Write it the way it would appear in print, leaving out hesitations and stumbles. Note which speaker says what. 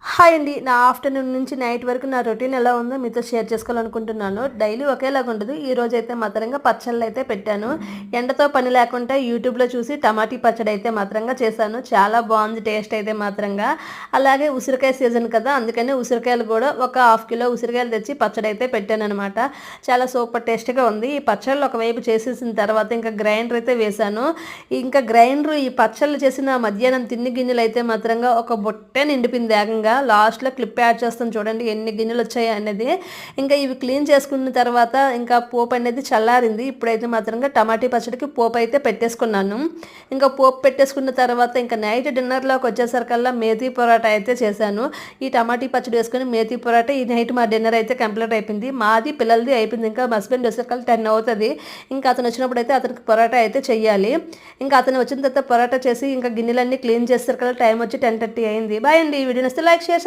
Speaker 1: Hi అండి. నా afternoon నుంచి నైట్ వరకు నా రొటీన్ ఎలా ఉందో మీతో షేర్ చేసుకోవాలనుకుంటున్నాను. డైలీ ఒకేలాగా ఉండదు. ఈరోజైతే మాత్రంగా పచ్చళ్ళైతే పెట్టాను. ఎండతో పని లేకుండా యూట్యూబ్‌లో చూసి టమాటీ పచ్చడైతే మాత్రంగా చేశాను. చాలా బావుంది టేస్ట్ అయితే మాత్రంగా. అలాగే ఉసిరికాయ సీజన్ కదా! అందుకని ఉసిరికాయలు కూడా ఒక హాఫ్ కిలో ఉసిరికాయలు తెచ్చి పచ్చడైతే పెట్టాననమాట. చాలా సూపర్ టేస్ట్‌గా ఉంది. ఈ పచ్చళ్ళు ఒకవైపు చేసేసిన తర్వాత ఇంకా గ్రైండర్ అయితే వేశాను. ఇంకా గ్రైండర్ ఈ పచ్చళ్ళు చేసిన మధ్యాహ్నం తిన్ని గిన్నెలైతే మాత్రంగా ఒక బుట్టే నిండిపోయింది ఏకంగా. లాస్ట్‌లో క్లిప్ యాడ్ చేస్తాను చూడండి ఎన్ని గిన్నెలు వచ్చాయి అనేది. ఇంకా ఇవి క్లీన్ చేసుకున్న తర్వాత ఇంకా పోపు అనేది చల్లారింది. ఇప్పుడైతే మాత్రంగా టమాటీ పచ్చడికి పోపు అయితే పెట్టేసుకున్నాను. ఇంకా పోపు పెట్టేసుకున్న తర్వాత ఇంకా నైట్ డిన్నర్‌లోకి వచ్చేసరికల్లా మేథీ పొరాటా అయితే చేశాను. ఈ టమాటీ పచ్చడి వేసుకొని మేథీ పొరాటా ఈ నైట్ మా డిన్నర్ అయితే కంప్లీట్ అయిపోయింది. మాది పిల్లలది అయిపోయింది. ఇంకా మా హస్బెండ్ వచ్చేసరికల్లా 10 అవుతది. ఇంకా అతను వచ్చినప్పుడు అయితే అతనికి పొరాటా అయితే చెయ్యాలి. ఇంకా అతను వచ్చిన తర్వాత పొరాటా చేసి ఇంకా గిన్నెలన్నీ క్లీన్ చేసేసరికల్లా టైం వచ్చి 10:30 అయింది. బాయ్ అండి. ఈ వీడియో నచ్చితే లైక్, షేర్